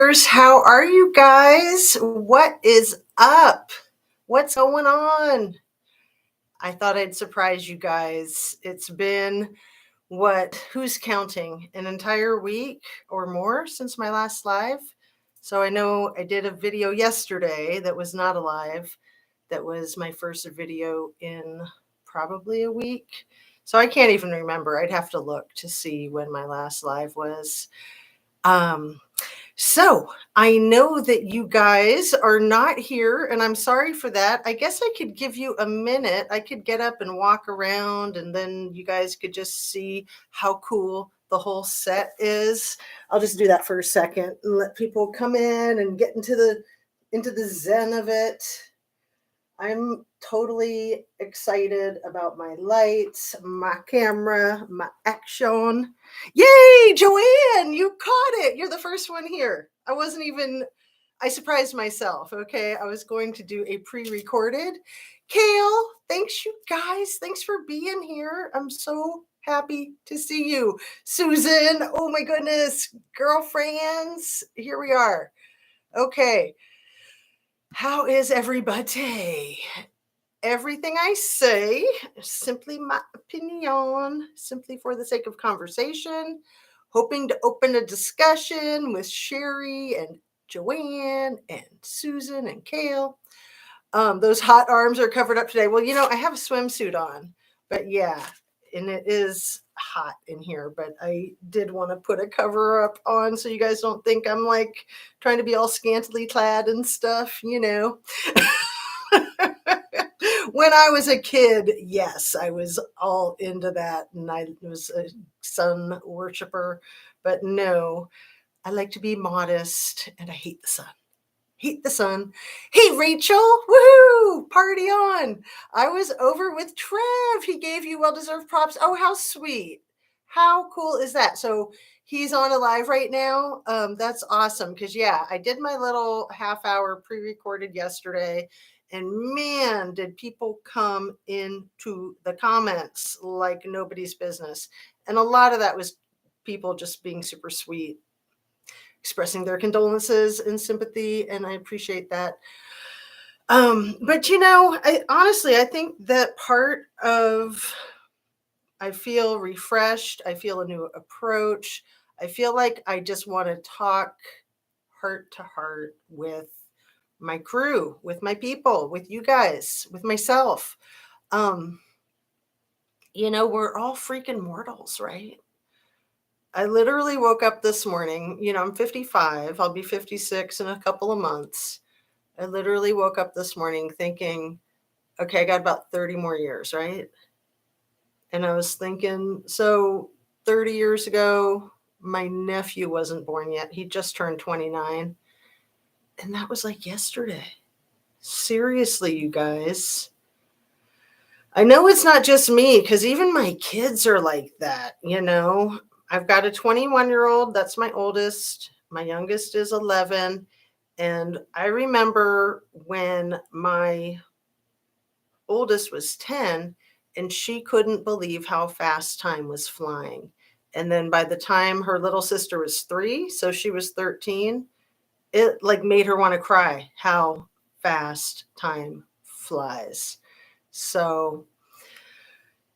How are you guys? What is up? What's going on? I thought I'd surprise you guys. It's been who's counting? An entire week or more since my last live. So I know I did a video yesterday that was not a live. That was my first video in probably a week. So I can't even remember. I'd have to look to see when my last live was. Um, so I know that you guys are not here, and I'm sorry for that. I guess I could give you a minute. I could get up and walk around, and then you guys could just see how cool the whole set is. I'll just do that for a second and let people come in and get into the zen of it. I'm totally excited about my lights, my camera, my action. Yay, Joanne, you caught it. You're the first one here. I surprised myself. Okay. I was going to do a pre recorded. Kale, thanks, you guys. Thanks for being here. I'm so happy to see you. Susan, oh my goodness, girlfriends, here we are. Okay. How is everybody? Everything I say is simply my opinion, simply for the sake of conversation, hoping to open a discussion with Sherry and Joanne and Susan and Kale. Those hot arms are covered up today. Well, I have a swimsuit on, but yeah, and it is hot in here, but I did want to put a cover up on so you guys don't think I'm like trying to be all scantily clad and stuff. When I was a kid, yes, I was all into that, and I was a sun worshiper. But no, I like to be modest, and I hate the sun. Hate the sun. Hey, Rachel, woohoo! Party on! I was over with Trev. He gave you well-deserved props. Oh, how sweet! How cool is that? So he's on a live right now. That's awesome because yeah, I did my little half-hour pre-recorded yesterday. And man, did people come into the comments like nobody's business. And a lot of that was people just being super sweet, expressing their condolences and sympathy. And I appreciate that. But I think that I feel refreshed. I feel a new approach. I feel like I just want to talk heart to heart with my crew, with my people, with you guys, with myself. We're all freaking mortals, right? I literally woke up this morning, I'm 55, I'll be 56 in a couple of months. I literally woke up this morning thinking, okay, I got about 30 more years, right? And I was thinking, so 30 years ago, my nephew wasn't born yet. He just turned 29. And that was like yesterday. Seriously, you guys. I know it's not just me because even my kids are like that, I've got a 21-year-old. That's my oldest. My youngest is 11. And I remember when my oldest was 10 and she couldn't believe how fast time was flying. And then by the time her little sister was 3, so she was 13, it like made her want to cry how fast time flies. So,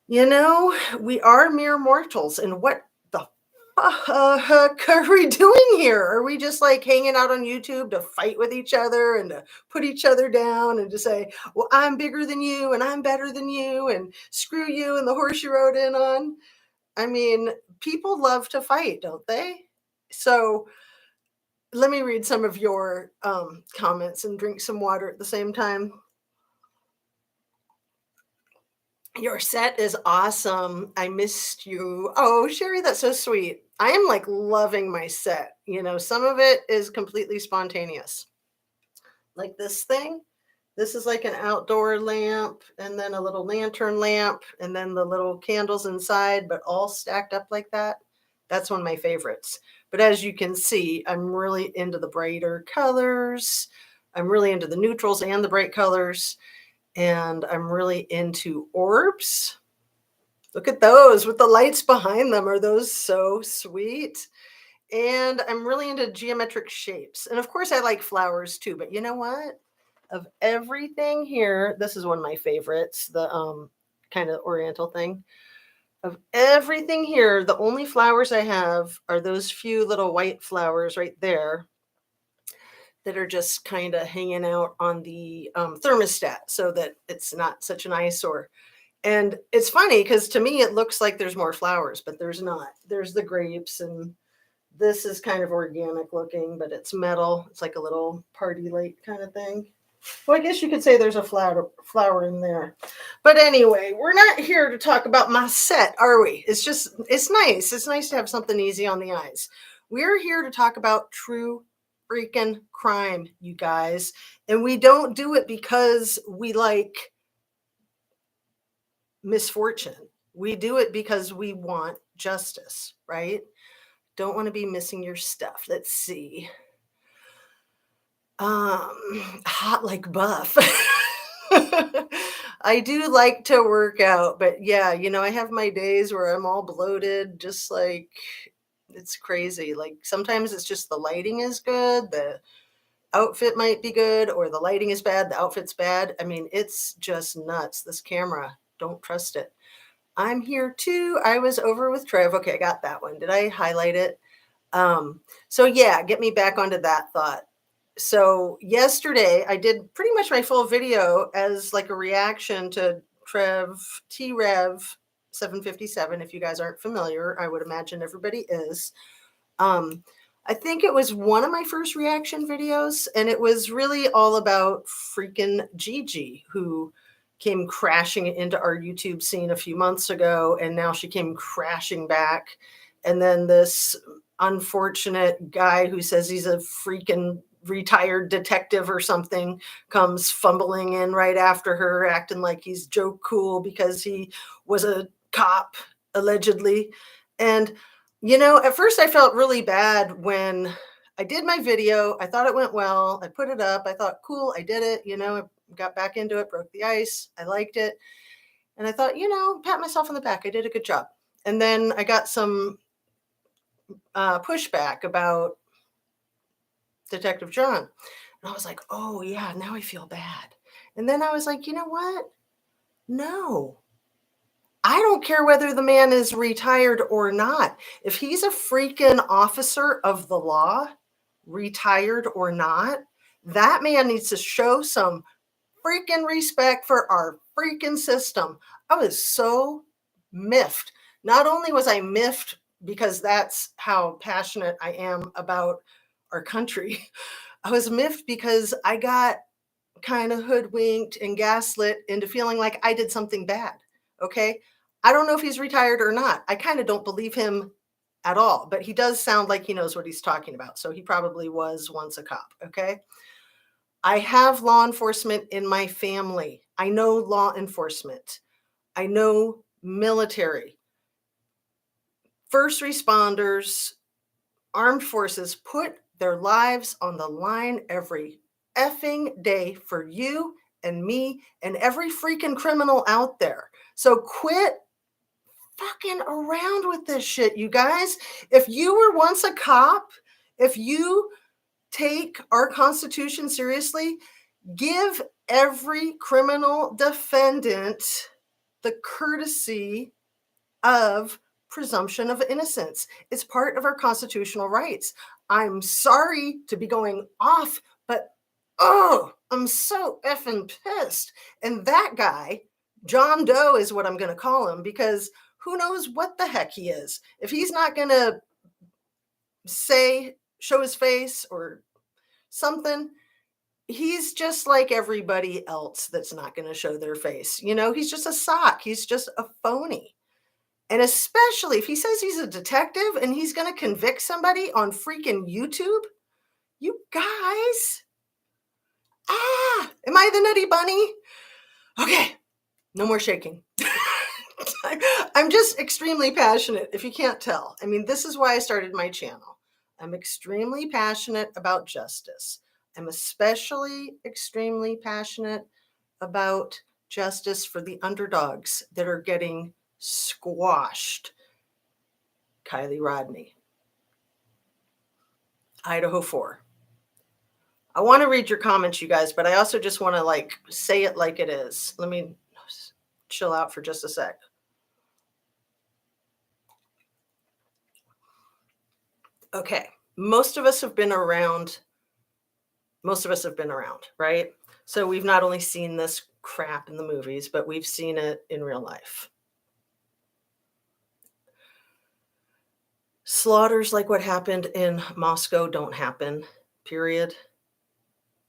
we are mere mortals. And what the fuck are we doing here? Are we just like hanging out on YouTube to fight with each other and to put each other down and to say, well, I'm bigger than you and I'm better than you and screw you and the horse you rode in on? I mean, people love to fight, don't they? So let me read some of your comments and drink some water at the same time. Your set is awesome. I missed you. Oh, Sherry, that's so sweet. I am like loving my set. Some of it is completely spontaneous. Like this thing. This is like an outdoor lamp and then a little lantern lamp and then the little candles inside, but all stacked up like that. That's one of my favorites. But as you can see, I'm really into the brighter colors. I'm really into the neutrals and the bright colors. And I'm really into orbs. Look at those with the lights behind them. Are those so sweet? And I'm really into geometric shapes. And of course, I like flowers too. But you know what? Of everything here, this is one of my favorites, the kind of oriental thing. Of everything here, the only flowers I have are those few little white flowers right there that are just kind of hanging out on the thermostat so that it's not such an eyesore. And it's funny because to me, it looks like there's more flowers, but there's not. There's the grapes, and this is kind of organic looking, but it's metal. It's like a little party light kind of thing. Well, I guess you could say there's a flower in there. But anyway, we're not here to talk about my set, are we? It's nice. It's nice to have something easy on the eyes. We're here to talk about true freaking crime, you guys. And we don't do it because we like misfortune. We do it because we want justice, right? Don't want to be missing your stuff. Let's see. Hot like buff. I do like to work out, but yeah, I have my days where I'm all bloated, just like it's crazy. Like sometimes it's just the lighting is good, the outfit might be good, or the lighting is bad, the outfit's bad. I mean, it's just nuts. This camera, don't trust it. I'm here too. I was over with Trev. Okay, I got that one. Did I highlight it? So yeah, get me back onto that thought. So yesterday I did pretty much my full video as like a reaction to T-Rev 757. If you guys aren't familiar, I would imagine everybody is. I think it was one of my first reaction videos, and it was really all about freaking Gigi, who came crashing into our YouTube scene a few months ago, and now she came crashing back. And then this unfortunate guy who says he's a freaking retired detective or something comes fumbling in right after her, acting like he's Joe Cool because he was a cop, allegedly. And at first I felt really bad when I did my video. I thought it went well. I put it up. I thought, cool, I did it. I got back into it, broke the ice. I liked it. And I thought, pat myself on the back. I did a good job. And then I got some pushback about Detective John. And I was like, oh, yeah, now I feel bad. And then I was like, you know what? No. I don't care whether the man is retired or not. If he's a freaking officer of the law, retired or not, that man needs to show some freaking respect for our freaking system. I was so miffed. Not only was I miffed because that's how passionate I am about our country, I was miffed because I got kind of hoodwinked and gaslit into feeling like I did something bad. Okay. I don't know if he's retired or not. I kind of don't believe him at all, but he does sound like he knows what he's talking about. So he probably was once a cop. Okay. I have law enforcement in my family. I know law enforcement. I know military, first responders, armed forces put their lives on the line every effing day for you and me and every freaking criminal out there. So quit fucking around with this shit, you guys. If you were once a cop, if you take our Constitution seriously, give every criminal defendant the courtesy of presumption of innocence. It's part of our constitutional rights. I'm sorry to be going off, but I'm so effing pissed. And that guy, John Doe is what I'm going to call him, because who knows what the heck he is. If he's not going to show his face or something, he's just like everybody else that's not going to show their face. He's just a sock. He's just a phony. And especially if he says he's a detective and he's going to convict somebody on freaking YouTube, you guys. Am I the Nutty Bunny? Okay, no more shaking. I'm just extremely passionate, if you can't tell. I mean, this is why I started my channel. I'm extremely passionate about justice. I'm especially extremely passionate about justice for the underdogs that are getting squashed. Kylie Rodney. Idaho 4. I want to read your comments, you guys, but I also just want to like say it like it is. Let me chill out for just a sec. Okay. Most of us have been around. Right? So we've not only seen this crap in the movies, but we've seen it in real life. Slaughters like what happened in Moscow don't happen, period.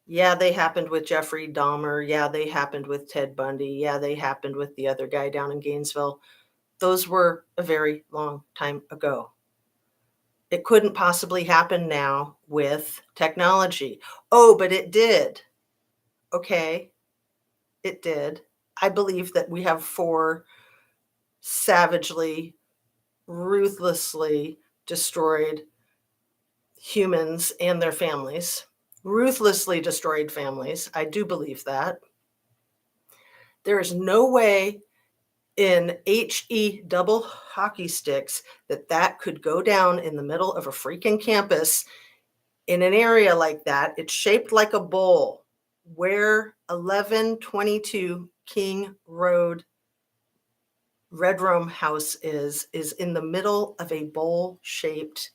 Yeah, they happened with Jeffrey Dahmer. Yeah, they happened with Ted Bundy. Yeah, they happened with the other guy down in Gainesville. Those were a very long time ago. It couldn't possibly happen now with technology. Oh, but it did. Okay, it did. I believe that we have 4 savagely, ruthlessly destroyed humans and their families. Ruthlessly destroyed families. I do believe that. There is no way in HE double hockey sticks that could go down in the middle of a freaking campus in an area like that. It's shaped like a bowl. Where 1122 King Road Red Room House is in the middle of a bowl-shaped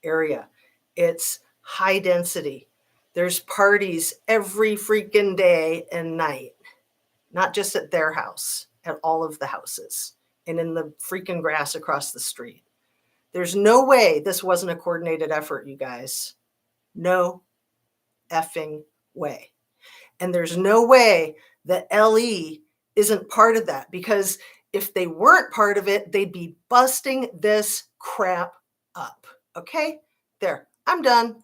area. It's high density. There's parties every freaking day and night, not just at their house, at all of the houses and in the freaking grass across the street. There's no way this wasn't a coordinated effort, you guys. No effing way. And there's no way that LE isn't part of that, because if they weren't part of it, they'd be busting this crap up. Okay? There. I'm done.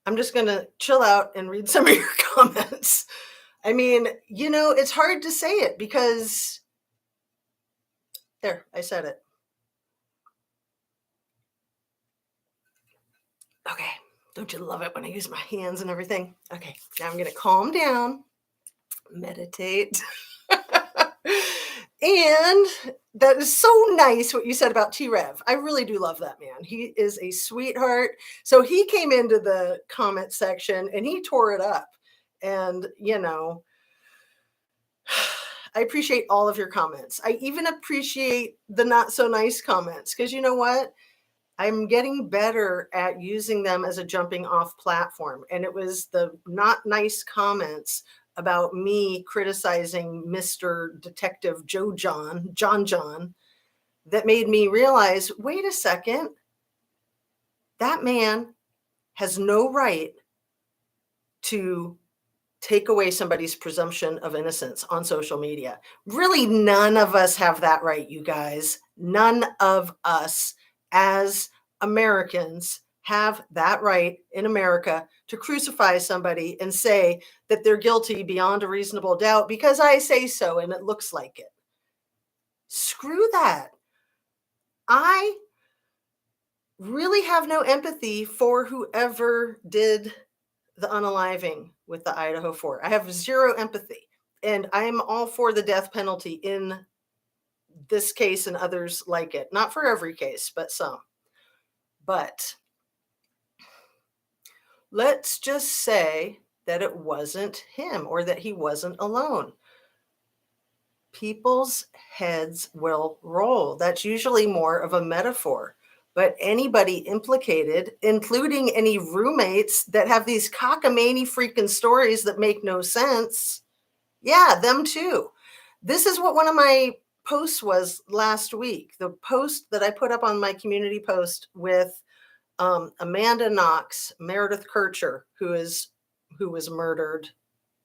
I'm just going to chill out and read some of your comments. I mean, it's hard to say it because there, I said it. Okay. Don't you love it when I use my hands and everything? Okay. Now I'm going to calm down, meditate. And that is so nice what you said about T-Rev. I really do love that man. He is a sweetheart. So he came into the comment section and he tore it up. And, I appreciate all of your comments. I even appreciate the not so nice comments, because you know what? I'm getting better at using them as a jumping off platform. And it was the not nice comments about me criticizing Mr. Detective John, that made me realize, wait a second, that man has no right to take away somebody's presumption of innocence on social media. Really, none of us have that right, you guys. None of us as Americans have that right in America to crucify somebody and say that they're guilty beyond a reasonable doubt because I say so and it looks like it. Screw that. I really have no empathy for whoever did the unaliving with the Idaho 4. I have zero empathy. And I'm all for the death penalty in this case and others like it. Not for every case, but some. But let's just say that it wasn't him or that he wasn't alone. People's heads will roll. That's usually more of a metaphor. But anybody implicated, including any roommates that have these cockamamie freaking stories that make no sense, yeah, them too. This is what one of my posts was last week. The post that I put up on my community post with Amanda Knox, Meredith Kircher, who was murdered,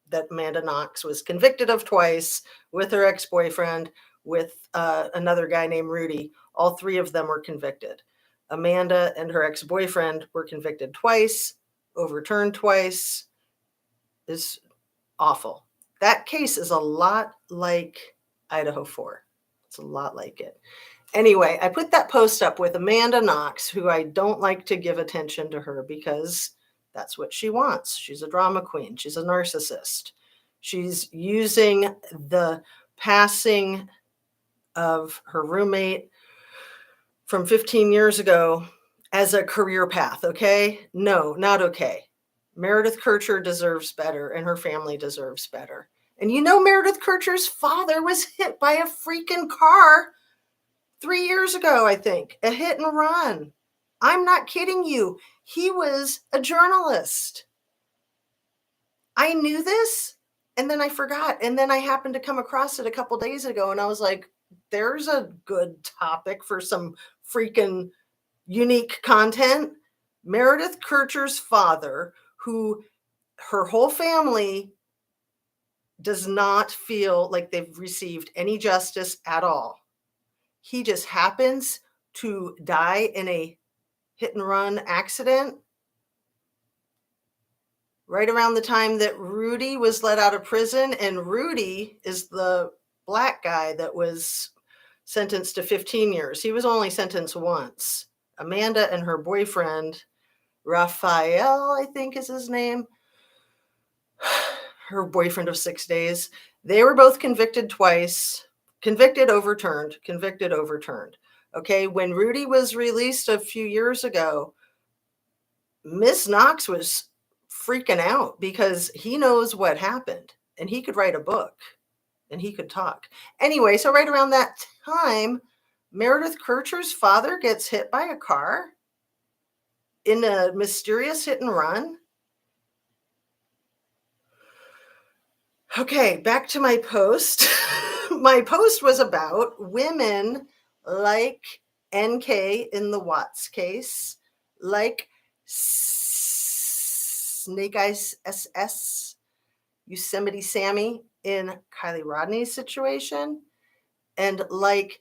that Amanda Knox was convicted of twice, with her ex-boyfriend, with another guy named Rudy. All 3 of them were convicted. Amanda and her ex-boyfriend were convicted twice, overturned twice. Is awful. That case is a lot like Idaho 4. It's a lot like it. Anyway, I put that post up with Amanda Knox, who I don't like to give attention to her because that's what she wants. She's a drama queen. She's a narcissist. She's using the passing of her roommate from 15 years ago as a career path, okay? No, not okay. Meredith Kircher deserves better and her family deserves better. And you know, Meredith Kircher's father was hit by a freaking car 3 years ago, I think, a hit and run. I'm not kidding you. He was a journalist. I knew this and then I forgot. And then I happened to come across it a couple days ago and I was like, there's a good topic for some freaking unique content. Meredith Kircher's father, who her whole family does not feel like they've received any justice at all. He just happens to die in a hit and run accident right around the time that Rudy was let out of prison. And Rudy is the black guy that was sentenced to 15 years. He was only sentenced once. Amanda and her boyfriend, Raphael, I think is his name, her boyfriend of 6 days, they were both convicted twice. Convicted, overturned, convicted, overturned. Okay, when Rudy was released a few years ago, Miss Knox was freaking out because he knows what happened and he could write a book and he could talk. Anyway, so right around that time, Meredith Kircher's father gets hit by a car in a mysterious hit and run. Okay, back to my post. My post was about women like NK in the Watts case, like Snake Eyes SS, Yosemite Sammy in Kylie Rodney's situation, and like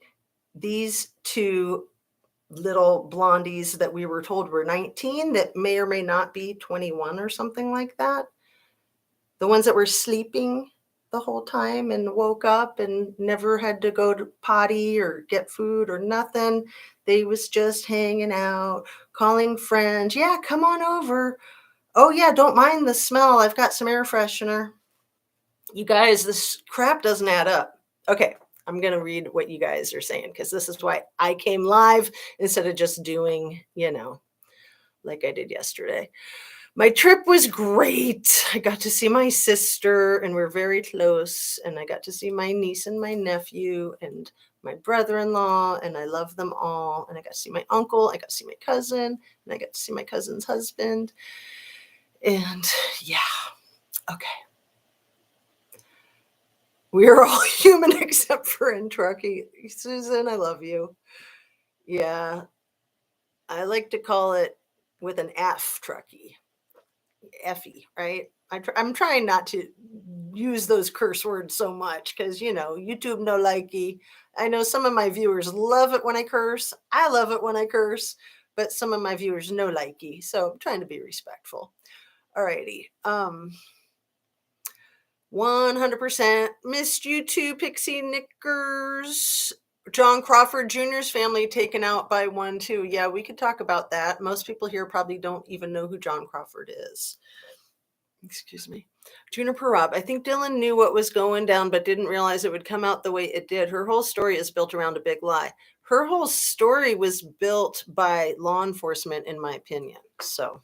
these two little blondies that we were told were 19 that may or may not be 21 or something like that. The ones that were sleeping the whole time and woke up and never had to go to potty or get food or nothing. They was just hanging out, calling friends. Yeah, come on over. Oh yeah, don't mind the smell. I've got some air freshener. You guys, this crap doesn't add up. Okay, I'm going to read what you guys are saying because this is why I came live instead of just doing, like I did yesterday. My trip was great. I got to see my sister and we're very close. And I got to see my niece and my nephew and my brother-in-law, and I love them all. And I got to see my uncle. I got to see my cousin, and I got to see my cousin's husband. And yeah, okay. We are all human except for Truckee. Susan, I love you. Yeah, I like to call it with an F, Truckee. Effie, right? I'm trying not to use those curse words so much because, YouTube no likey. I know some of my viewers love it when I curse. I love it when I curse, but some of my viewers no likey. So I'm trying to be respectful. Alrighty. 100% missed you too, Pixie Knickers. John Crawford Jr.'s family taken out by one too. Yeah, we could talk about that. Most people here probably don't even know who John Crawford is. Excuse me. Juniper Rob, I think Dylan knew what was going down, but didn't realize it would come out the way it did. Her whole story is built around a big lie. Her whole story was built by law enforcement, in my opinion. So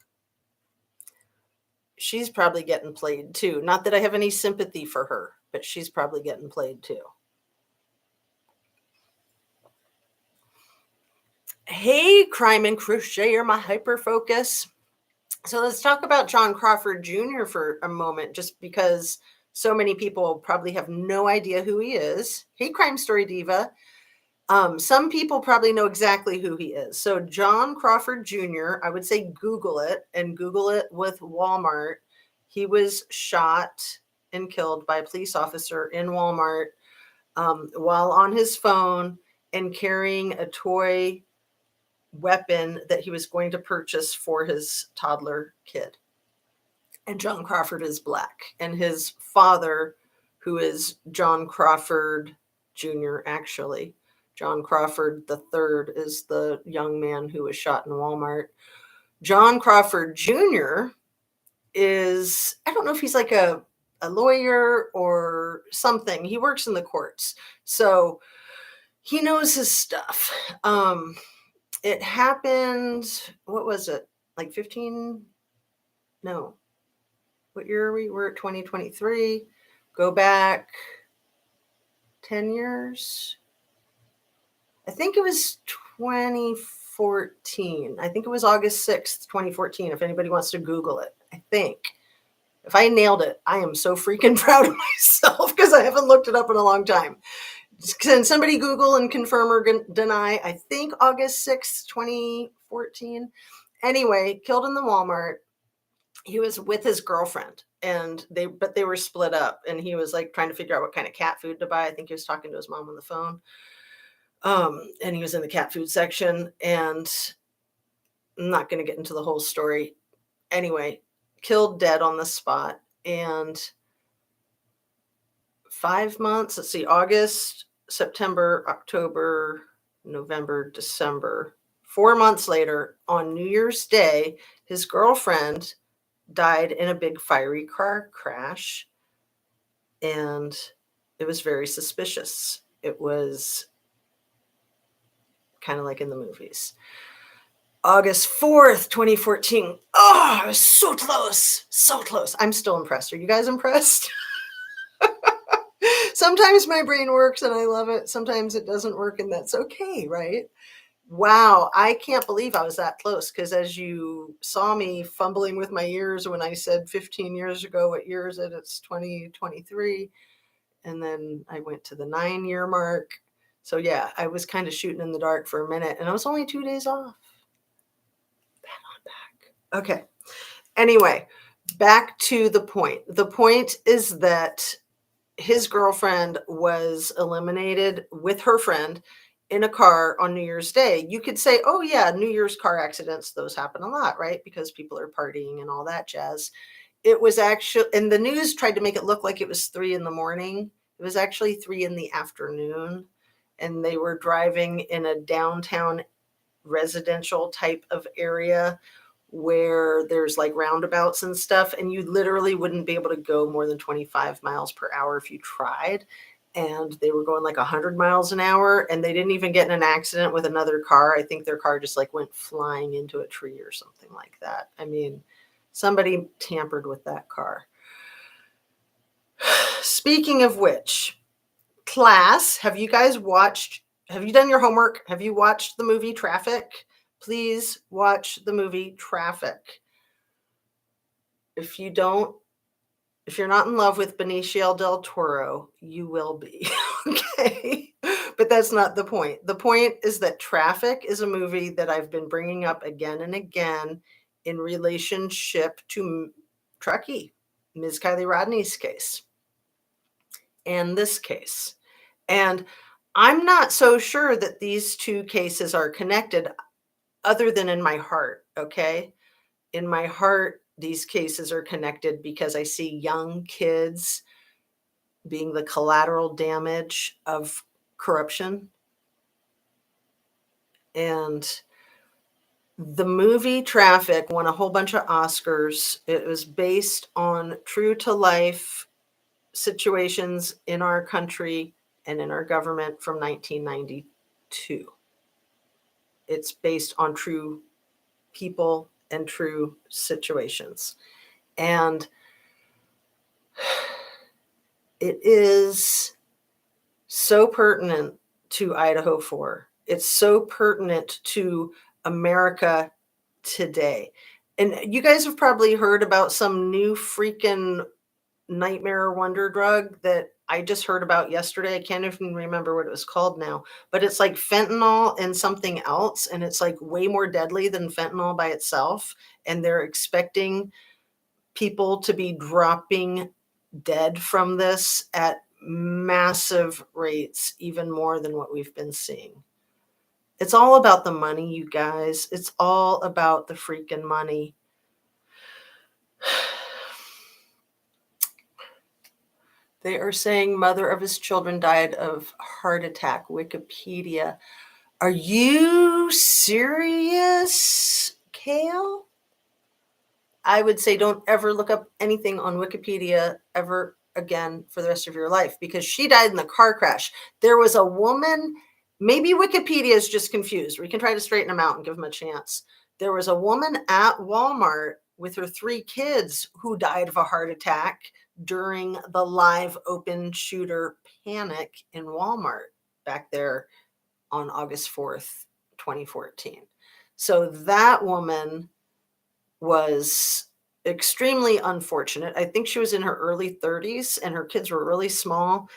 she's probably getting played too. Not that I have any sympathy for her, but she's probably getting played too. Hey, Crime and Crocheter, my hyper focus. So let's talk about John Crawford Jr. for a moment, just because so many people probably have no idea who he is. Hey, Crime Story Diva. Some people probably know exactly who he is. So John Crawford Jr., I would say Google it and Google it with Walmart. He was shot and killed by a police officer in Walmart while on his phone and carrying a toy weapon that he was going to purchase for his toddler kid. And John Crawford is black. And his father, who is John Crawford Jr., actually, John Crawford III is the young man who was shot in Walmart. John Crawford Jr. is, I don't know if he's like a lawyer or something. He works in the courts. So he knows his stuff. It happened, what was it? Like 15? No. What year are we? We're at 2023. Go back 10 years. I think it was 2014. I think it was August 6th, 2014, if anybody wants to Google it. I think. If I nailed it, I am so freaking proud of myself because I haven't looked it up in a long time. Can somebody Google and confirm or deny? I think August 6th, 2014. Anyway, killed in the Walmart. He was with his girlfriend and they were split up and he was like trying to figure out what kind of cat food to buy. I think he was talking to his mom on the phone. And he was in the cat food section, and I'm not going to get into the whole story. Anyway, killed dead on the spot. And 5 months, let's see, August, September, October, November, December. 4 months later, on New Year's Day, his girlfriend died in a big fiery car crash. And it was very suspicious. It was kind of like in the movies. August 4th, 2014. Oh, I was so close. So close. I'm still impressed. Are you guys impressed? Sometimes my brain works and I love it. Sometimes it doesn't work and that's okay, right? Wow, I can't believe I was that close because as you saw me fumbling with my years when I said 15 years ago, what year is it? It's 2023. And then I went to the 9-year mark. So yeah, I was kind of shooting in the dark for a minute and I was only 2 days off. Okay. Anyway, back to the point. The point is that his girlfriend was eliminated with her friend in a car on New Year's Day. You could say, oh, yeah, New Year's car accidents, those happen a lot, right? Because people are partying and all that jazz. It was actually, and the news tried to make it look like it was 3 a.m. It was actually 3 p.m. And they were driving in a downtown residential type of area where there's like roundabouts and stuff, and you literally wouldn't be able to go more than 25 miles per hour if you tried. And they were going like 100 miles an hour, and they didn't even get in an accident with another car. I think their car just like went flying into a tree or something like that. I mean, somebody tampered with that car. Speaking of which, class, have you done your homework? Have you watched the movie Traffic? Please watch the movie Traffic. If you're not in love with Benicio del Toro, you will be. Okay. But that's not the point. The point is that Traffic is a movie that I've been bringing up again and again in relationship to Truckee, Ms. Kylie Rodney's case, and this case. And I'm not so sure that these two cases are connected other than in my heart, okay? In my heart, these cases are connected because I see young kids being the collateral damage of corruption. And the movie Traffic won a whole bunch of Oscars. It was based on true to life situations in our country and in our government from 1992. It's based on true people and true situations. And it is so pertinent to Idaho 4. It's so pertinent to America today. And you guys have probably heard about some new freaking nightmare wonder drug that I just heard about yesterday. I can't even remember what it was called now, but it's like fentanyl and something else. And it's like way more deadly than fentanyl by itself. And they're expecting people to be dropping dead from this at massive rates, even more than what we've been seeing. It's all about the money, you guys. It's all about the freaking money. They are saying mother of his children died of heart attack. Wikipedia. Are you serious, Kale? I would say don't ever look up anything on Wikipedia ever again for the rest of your life because she died in the car crash. There was a woman Maybe Wikipedia is just confused. We can try to straighten them out and give them a chance. There was a woman at Walmart with her 3 kids who died of a heart attack during the live open shooter panic in Walmart back there on August 4th, 2014. So that woman was extremely unfortunate. I think she was in her early 30s and her kids were really small.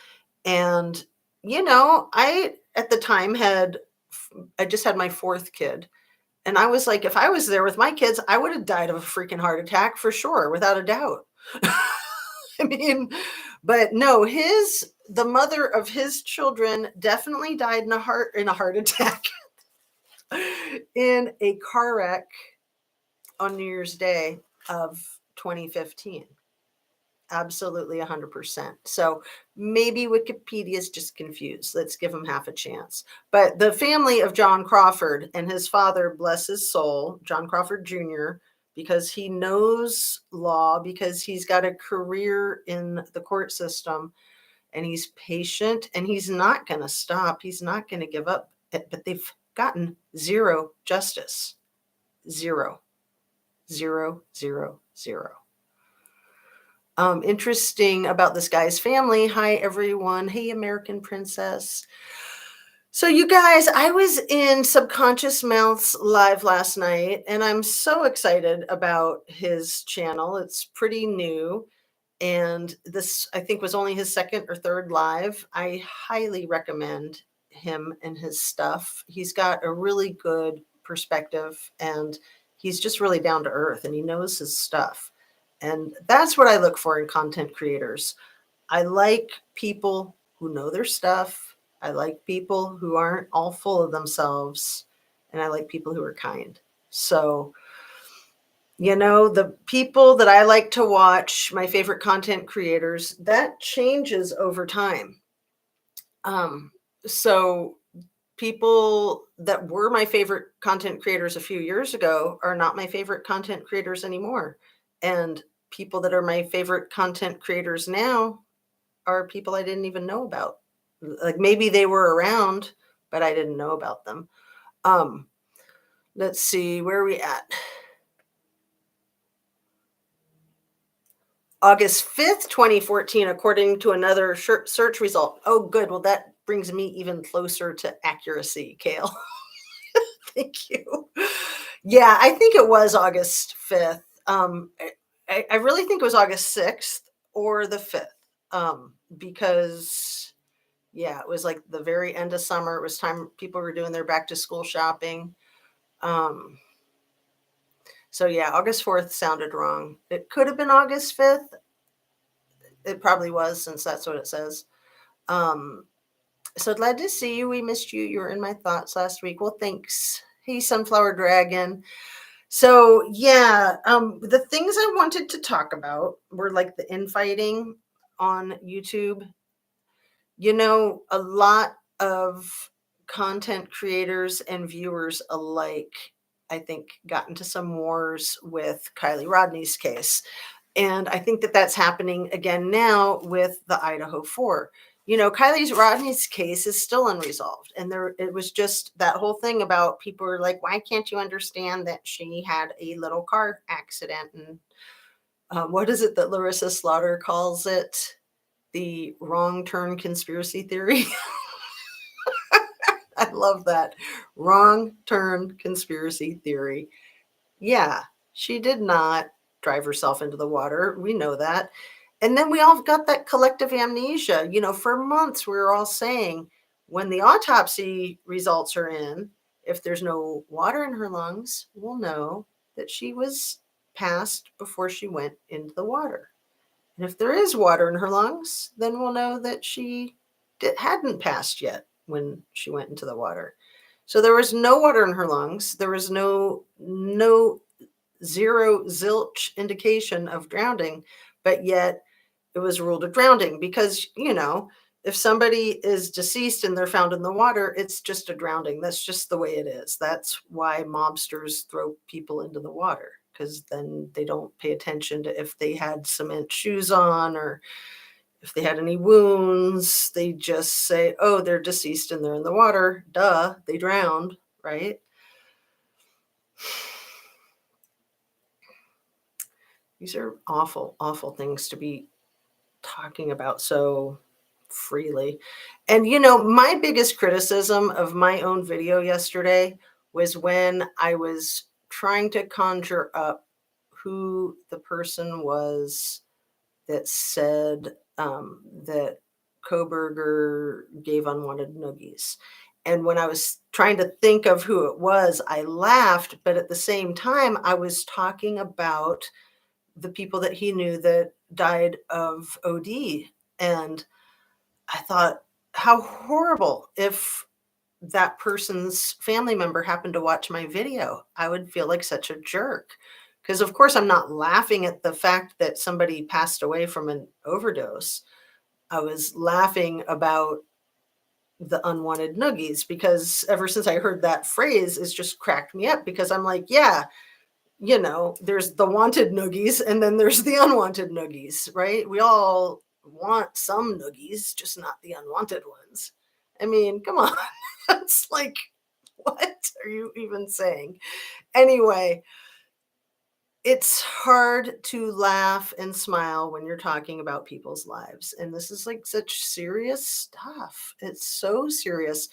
And, I at the time I just had my 4th kid. And I was like, if I was there with my kids, I would have died of a freaking heart attack for sure, without a doubt. I mean, but no, the mother of his children definitely died in a heart attack in a car wreck on New Year's Day of 2015. Absolutely 100%. So maybe Wikipedia is just confused. Let's give him half a chance. But the family of John Crawford and his father, bless his soul, John Crawford Jr., because he knows law, because he's got a career in the court system, and he's patient, and he's not going to stop. He's not going to give up. But they've gotten zero justice. Zero, zero, zero, zero. Interesting about this guy's family. Hi, everyone. Hey, American Princess. So, you guys, I was in Subconscious Mouth's live last night, and I'm so excited about his channel. It's pretty new, and this, I think, was only his second or third live. I highly recommend him and his stuff. He's got a really good perspective, and he's just really down to earth, and he knows his stuff. And that's what I look for in content creators. I like people who know their stuff. I like people who aren't all full of themselves. And I like people who are kind. So, the people that I like to watch, my favorite content creators, that changes over time. So people that were my favorite content creators a few years ago are not my favorite content creators anymore. And people that are my favorite content creators now are people I didn't even know about. Like maybe they were around, but I didn't know about them. Let's see, where are we at? August 5th, 2014, according to another search result. Oh, good. Well, that brings me even closer to accuracy, Kale. Thank you. Yeah, I think it was August 5th. I really think it was August 6th or the 5th, because, yeah, it was like the very end of summer. It was time people were doing their back to school shopping. So, yeah, August 4th sounded wrong. It could have been August 5th. It probably was, since that's what it says. So glad to see you. We missed you. You were in my thoughts last week. Well, thanks. Hey, Sunflower Dragon. So, yeah, the things I wanted to talk about were like the infighting on YouTube. A lot of content creators and viewers alike, I think, got into some wars with Kylie Rodney's case. And I think that that's happening again now with the Idaho 4. Kylie Rodney's case is still unresolved. And it was just that whole thing about people were like, why can't you understand that she had a little car accident? And what is it that Larissa Slaughter calls it? The wrong turn conspiracy theory. I love that. Wrong turn conspiracy theory. Yeah, she did not drive herself into the water. We know that. And then we all got that collective amnesia. For months, we were all saying when the autopsy results are in, if there's no water in her lungs, we'll know that she was passed before she went into the water. And if there is water in her lungs, then we'll know that she hadn't passed yet when she went into the water. So there was no water in her lungs. There was no zero zilch indication of drowning, but yet it was ruled a drowning because, if somebody is deceased and they're found in the water, it's just a drowning. That's just the way it is. That's why mobsters throw people into the water, because then they don't pay attention to if they had cement shoes on or If they had any wounds, they just say, oh, they're deceased and they're in the water. Duh, they drowned, right? These are awful, awful things to be talking about so freely. And my biggest criticism of my own video yesterday was when I was trying to conjure up who the person was that said that Koberger gave unwanted noogies. And when I was trying to think of who it was, I laughed, but at the same time, I was talking about the people that he knew that died of OD. And I thought, how horrible if that person's family member happened to watch my video. I would feel like such a jerk. Because, of course, I'm not laughing at the fact that somebody passed away from an overdose. I was laughing about the unwanted noogies because ever since I heard that phrase, it's just cracked me up because I'm like, yeah, there's the wanted noogies and then there's the unwanted noogies, right? We all want some noogies, just not the unwanted ones. I mean, come on. It's like, what are you even saying? Anyway, it's hard to laugh and smile when you're talking about people's lives. And this is like such serious stuff. It's so serious.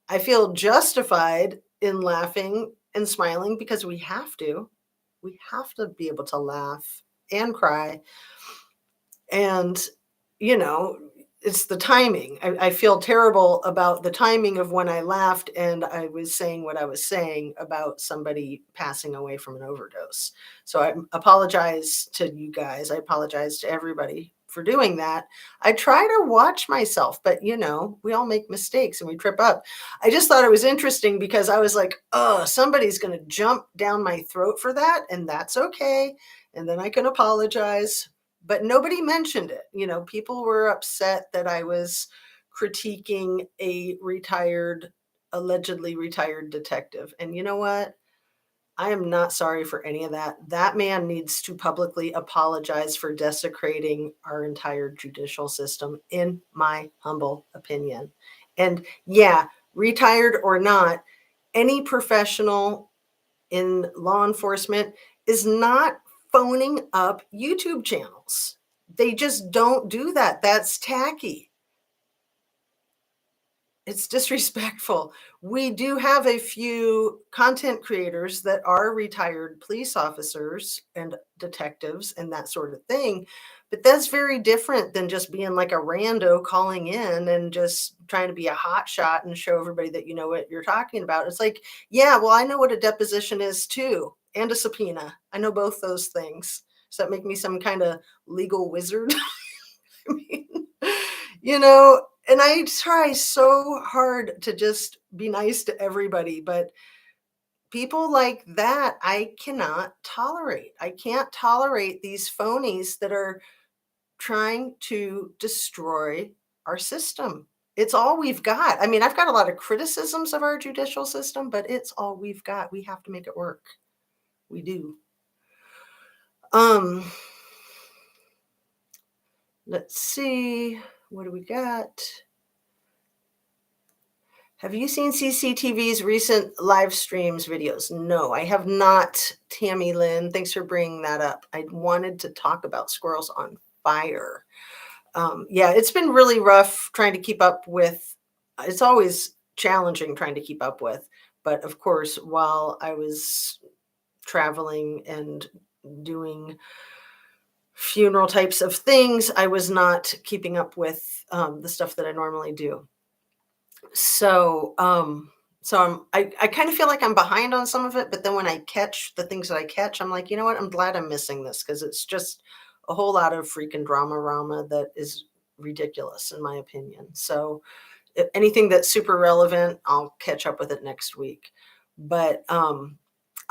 I feel justified in laughing and smiling because we have to. We have to be able to laugh and cry. And, you know, it's the timing. I feel terrible about the timing of when I laughed and I was saying what I was saying about somebody passing away from an overdose. So I apologize to you guys. I apologize to everybody for doing that. I try to watch myself, but we all make mistakes and we trip up. I just thought it was interesting because I was like, oh, somebody's going to jump down my throat for that. And that's okay. And then I can apologize, but nobody mentioned it. People were upset that I was critiquing a allegedly retired detective. And you know what? I am not sorry for any of that. That man needs to publicly apologize for desecrating our entire judicial system, in my humble opinion. And yeah, retired or not, any professional in law enforcement is not phoning up YouTube channels. They just don't do that. That's tacky. It's disrespectful. We do have a few content creators that are retired police officers and detectives and that sort of thing. But that's very different than just being like a rando calling in and just trying to be a hot shot and show everybody that you know what you're talking about. It's like, yeah, well, I know what a deposition is too, and a subpoena. I know both those things. Does that make me some kind of legal wizard? I mean, and I try so hard to just be nice to everybody, but people like that, I cannot tolerate. I can't tolerate these phonies that are trying to destroy our system. It's all we've got. I mean, I've got a lot of criticisms of our judicial system, but it's all we've got. We have to make it work. We do. Um, let's see. What do we got? Have you seen CCTV's recent live streams videos? No, I have not, Tammy Lynn. Thanks for bringing that up. I wanted to talk about Squirrels on Fire. Yeah, it's been really rough trying to keep up with. It's always challenging trying to keep up with. But of course, while I was traveling and doing funeral types of things, I was not keeping up with the stuff that I normally do. So, I kind of feel like I'm behind on some of it, but then when I catch the things that I catch, I'm like, you know what? I'm glad I'm missing this because it's just a whole lot of freaking drama that is ridiculous in my opinion. So, if anything that's super relevant, I'll catch up with it next week. But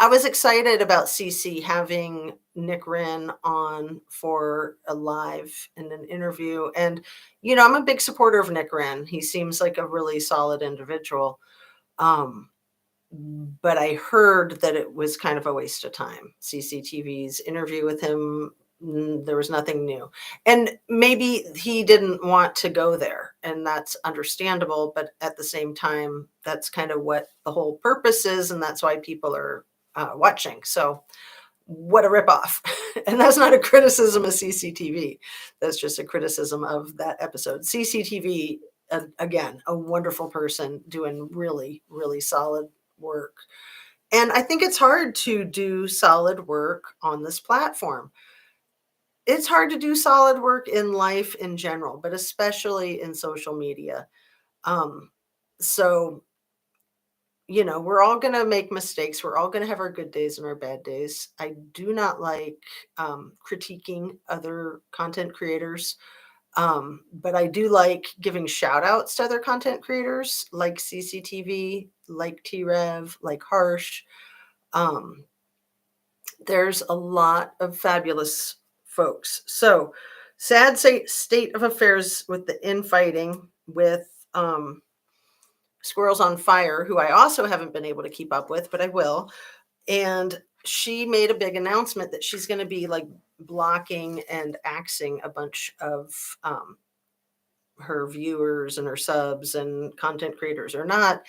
I was excited about CC having Nick Wren on for a live and an interview. And, I'm a big supporter of Nick Wren. He seems like a really solid individual. Um, but I heard that it was kind of a waste of time. CCTV's interview with him There was nothing new. And maybe he didn't want to go there, and that's understandable, but at the same time, that's kind of what the whole purpose is, and that's why people are watching. So, what a ripoff. And that's not a criticism of CCTV. That's just a criticism of that episode. CCTV, again, a wonderful person doing really, really solid work. And I think it's hard to do solid work on this platform. It's hard to do solid work in life in general, but especially in social media. Um, so, we're all going to make mistakes. We're all going to have our good days and our bad days. I do not like critiquing other content creators, but I do like giving shout outs to other content creators like CCTV, like T-Rev, like Harsh. Um, there's a lot of fabulous folks. So, sad state of affairs with the infighting with Squirrels on Fire, who I also haven't been able to keep up with, but I will. And she made a big announcement that she's going to be like blocking and axing a bunch of her viewers and her subs and content creators or not.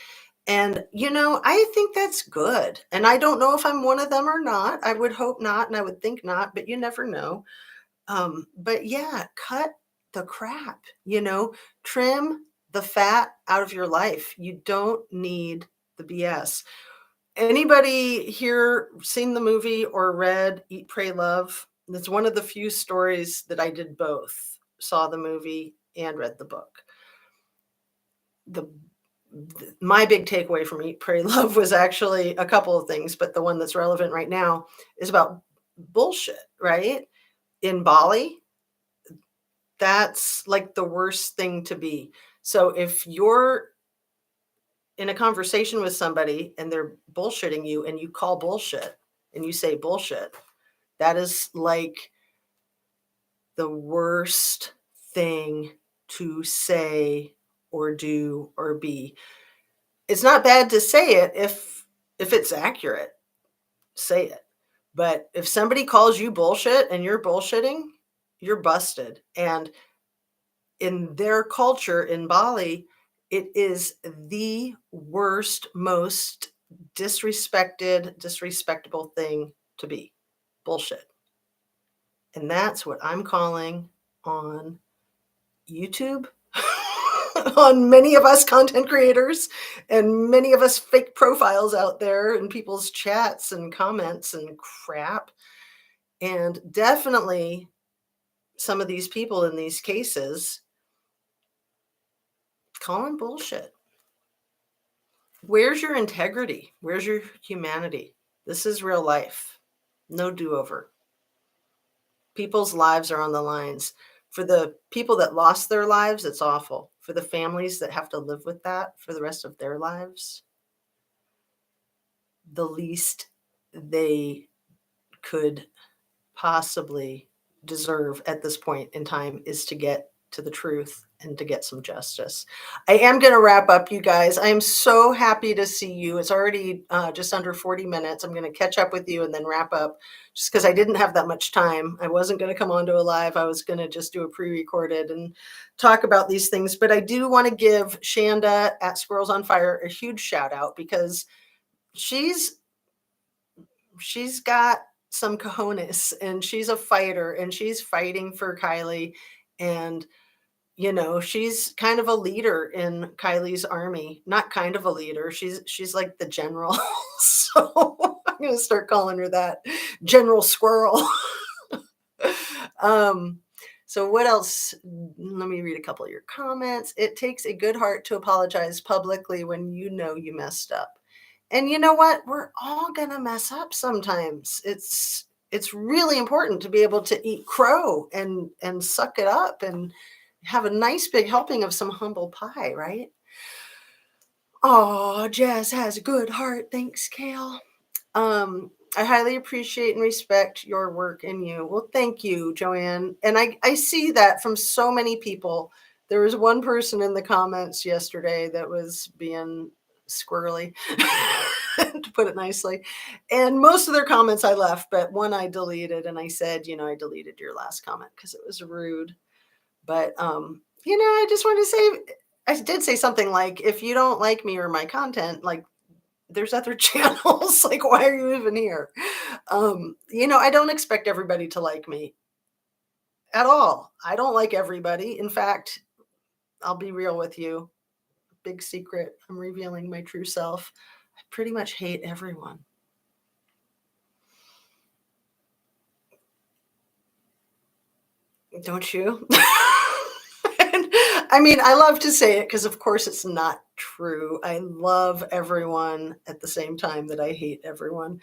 And, I think that's good. And I don't know if I'm one of them or not. I would hope not. And I would think not, but you never know. But yeah, cut the crap, trim the fat out of your life. You don't need the BS. Anybody here seen the movie or read Eat, Pray, Love? It's one of the few stories that I did both, saw the movie and read the book. The my big takeaway from Eat, Pray, Love was actually a couple of things, but the one that's relevant right now is about bullshit, right? In Bali, that's like the worst thing to be. So if you're in a conversation with somebody and they're bullshitting you and you call bullshit and you say bullshit, that is like the worst thing to say or do or be. It's not bad to say it if it's accurate. Say it. But if somebody calls you bullshit and you're bullshitting, you're busted. And in their culture in Bali, it is the worst, most disrespectable thing to be. Bullshit. And that's what I'm calling on YouTube, on many of us content creators, and many of us fake profiles out there in people's chats and comments and crap. And definitely some of these people in these cases calling bullshit. Where's your integrity? Where's your humanity? This is real life. No do-over. People's lives are on the lines. For the people that lost their lives, it's awful. For the families that have to live with that for the rest of their lives, the least they could possibly deserve at this point in time is to get to the truth and to get some justice. I am going to wrap up, you guys. I am so happy to see you. It's already just under 40 minutes. I'm going to catch up with you and then wrap up just because I didn't have that much time. I wasn't going to come onto a live. I was going to just do a pre-recorded and talk about these things. But I do want to give Shanda at Squirrels on Fire a huge shout out because she's got some cojones and she's a fighter and she's fighting for Kylie. And she's kind of a leader in Kylie's army. Not kind of a leader. She's like the general. So I'm going to start calling her that, General Squirrel. So what else? Let me read a couple of your comments. It takes a good heart to apologize publicly when you know you messed up. And you know what? We're all going to mess up sometimes. It's really important to be able to eat crow and suck it up and have a nice big helping of some humble pie, right? Oh, Jazz has a good heart. Thanks, Kale. I highly appreciate and respect your work and you. Well, thank you, Joanne. And I see that from so many people. There was one person in the comments yesterday that was being squirrely. to put it nicely. And most of their comments I left, but one I deleted, and I said, I deleted your last comment because it was rude. But I just wanted to say, I did say something like, if you don't like me or my content, like, there's other channels. Like, why are you even here? I don't expect everybody to like me at all. I don't like everybody. In fact, I'll be real with you. Big secret. I'm revealing my true self. I pretty much hate everyone. Don't you? I mean, I love to say it because, of course, it's not true. I love everyone at the same time that I hate everyone.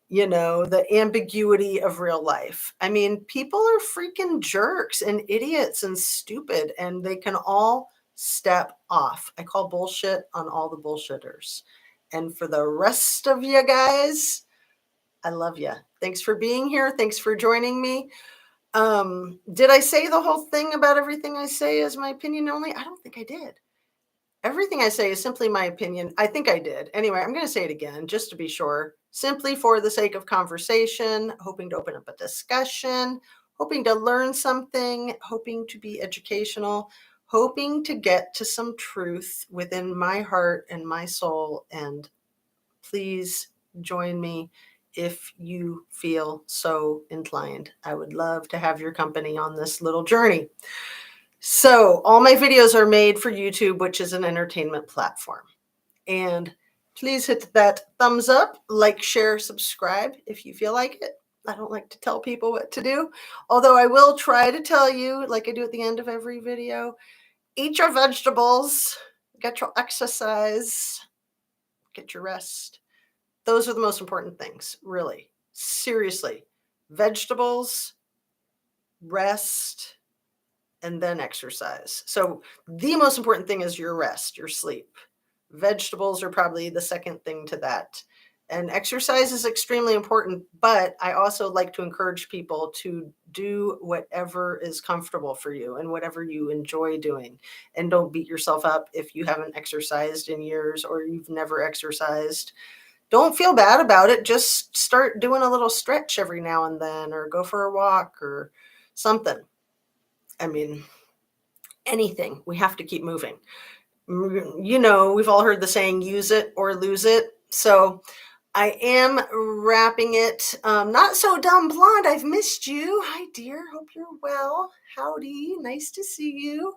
The ambiguity of real life. I mean, people are freaking jerks and idiots and stupid, and they can all step off. I call bullshit on all the bullshitters. And for the rest of you guys, I love you. Thanks for being here. Thanks for joining me. Did I say the whole thing about everything I say is my opinion only? I don't think I did. Everything I say is simply my opinion. I think I did. Anyway, I'm going to say it again just to be sure. Simply for the sake of conversation, hoping to open up a discussion, hoping to learn something, hoping to be educational, hoping to get to some truth within my heart and my soul. And please join me if you feel so inclined. I would love to have your company on this little journey. So all my videos are made for YouTube, which is an entertainment platform. And please hit that thumbs up, like, share, subscribe if you feel like it. I don't like to tell people what to do, although I will try to tell you, like I do at the end of every video, eat your vegetables, get your exercise, get your rest. Those are the most important things, really. Seriously. Vegetables, rest, and then exercise. So the most important thing is your rest, your sleep. Vegetables are probably the second thing to that. And exercise is extremely important, but I also like to encourage people to do whatever is comfortable for you and whatever you enjoy doing. And don't beat yourself up if you haven't exercised in years or you've never exercised. Don't feel bad about it. Just start doing a little stretch every now and then, or go for a walk or something. I mean, anything. We have to keep moving. We've all heard the saying, use it or lose it. So I am wrapping it. Not so dumb blonde. I've missed you. Hi, dear. Hope you're well. Howdy. Nice to see you.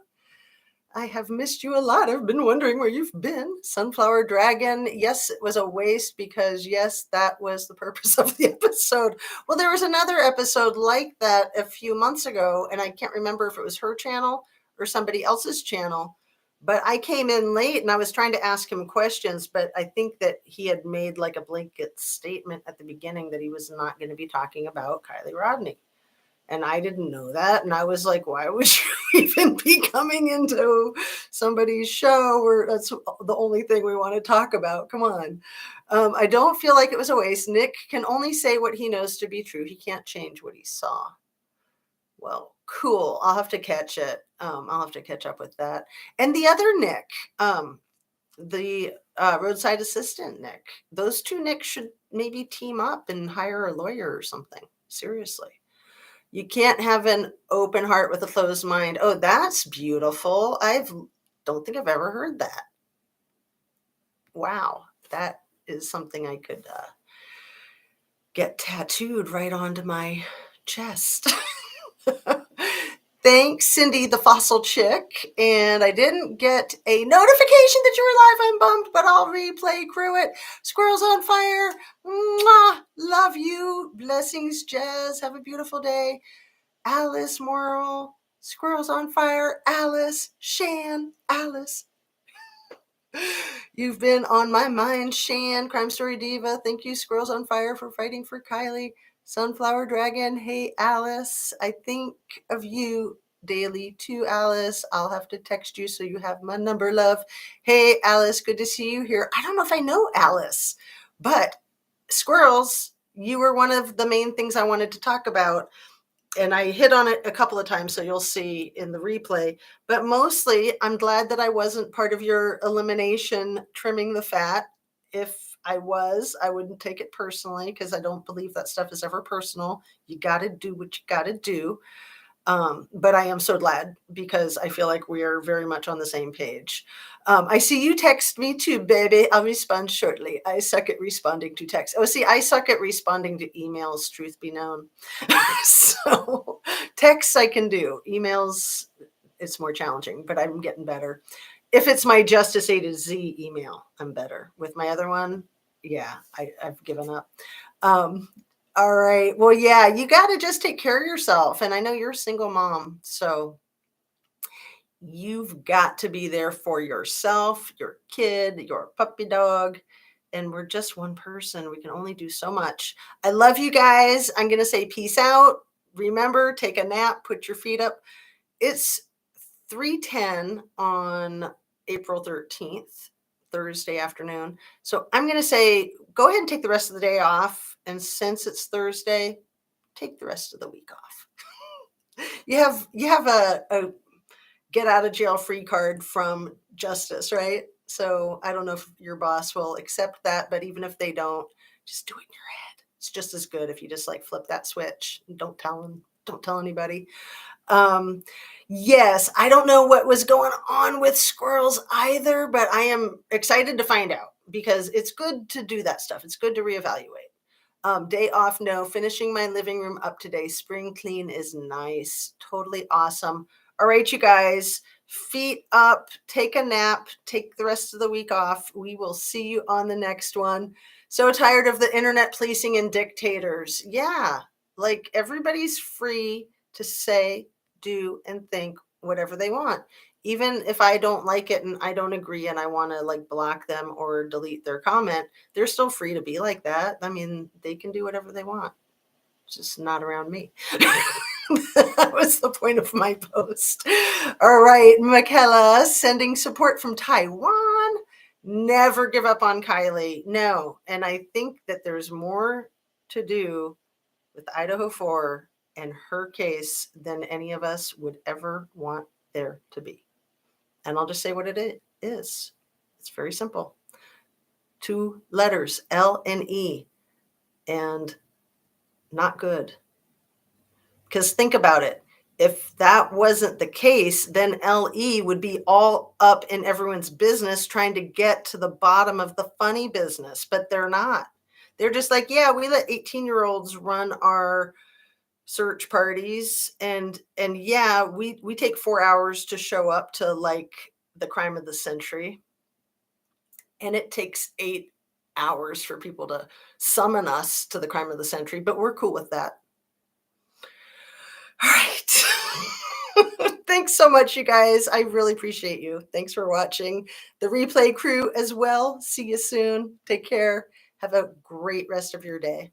I have missed you a lot. I've been wondering where you've been. Sunflower Dragon. Yes, it was a waste because, yes, that was the purpose of the episode. Well, there was another episode like that a few months ago, and I can't remember if it was her channel or somebody else's channel. But I came in late and I was trying to ask him questions, but I think that he had made like a blanket statement at the beginning that he was not going to be talking about Kylie Rodney. And I didn't know that. And I was like, why would you even be coming into somebody's show where that's the only thing we want to talk about? Come on. I don't feel like it was a waste. Nick can only say what he knows to be true. He can't change what he saw. Well, cool. I'll have to catch it. I'll have to catch up with that. And the other Nick, the roadside assistant Nick, those two Nicks should maybe team up and hire a lawyer or something. Seriously. You can't have an open heart with a closed mind. Oh, that's beautiful. Don't think I've ever heard that. Wow. That is something I could get tattooed right onto my chest. Thanks, Cindy, the fossil chick. And I didn't get a notification that you were live. I'm bummed, but I'll replay crew it. Squirrels on fire. Mwah. Love you. Blessings, Jazz. Have a beautiful day. Alice Morrill. Squirrels on fire. Alice. Shan. Alice. You've been on my mind, Shan. Crime Story Diva. Thank you, Squirrels on Fire, for fighting for Kylie. Sunflower Dragon. Hey, Alice. I think of you daily too, Alice. I'll have to text you so you have my number, love. Hey, Alice. Good to see you here. I don't know if I know Alice, but squirrels, you were one of the main things I wanted to talk about. And I hit on it a couple of times, so you'll see in the replay. But mostly, I'm glad that I wasn't part of your elimination, trimming the fat. If I was, I wouldn't take it personally because I don't believe that stuff is ever personal. You got to do what you got to do. But I am so glad because I feel like we are very much on the same page. I see you text me too, baby. I'll respond shortly. I suck at responding to text. Oh, see, I suck at responding to emails, truth be known. So texts I can do. Emails, it's more challenging, but I'm getting better. If it's my Justice A to Z email, I'm better. With my other one, yeah, I've given up. Um, all right. Well, yeah, you got to just take care of yourself. And I know you're a single mom, so you've got to be there for yourself, your kid, your puppy dog. And we're just one person. We can only do so much. I love you guys. I'm going to say peace out. Remember, take a nap, put your feet up. It's 3:10 on April 13th, Thursday afternoon. So I'm going to say go ahead and take the rest of the day off. And since it's Thursday, take the rest of the week off. You have a get out of jail free card from Justice, right? So I don't know if your boss will accept that, but even if they don't, just do it in your head. It's just as good if you just like flip that switch. Don't tell them, don't tell anybody. Um, yes, I don't know what was going on with squirrels either, but I am excited to find out because it's good to do that stuff. It's good to reevaluate. Day off, no. Finishing my living room up today. Spring clean is nice. Totally awesome. All right, you guys, feet up, take a nap, take the rest of the week off. We will see you on the next one. So tired of the internet policing and dictators. Yeah, like everybody's free to say, do, and think whatever they want. Even if I don't like it and I don't agree and I want to like block them or delete their comment, they're still free to be like that. I mean, they can do whatever they want, just not around me. That was the point of my post. All right, Michaela, sending support from Taiwan. Never give up on Kylie. No. And I think that there's more to do with Idaho 4 and her case than any of us would ever want there to be. And I'll just say what it is. It's very simple. 2 letters, L and E, and not good. Because think about it. If that wasn't the case, then LE would be all up in everyone's business trying to get to the bottom of the funny business, but they're not. They're just like, yeah, we let 18-year-olds run our search parties and yeah, we take 4 hours to show up to like the crime of the century. And it takes 8 hours for people to summon us to the crime of the century, but we're cool with that. All right. Thanks so much, you guys. I really appreciate you. Thanks for watching. The replay crew as well. See you soon. Take care. Have a great rest of your day.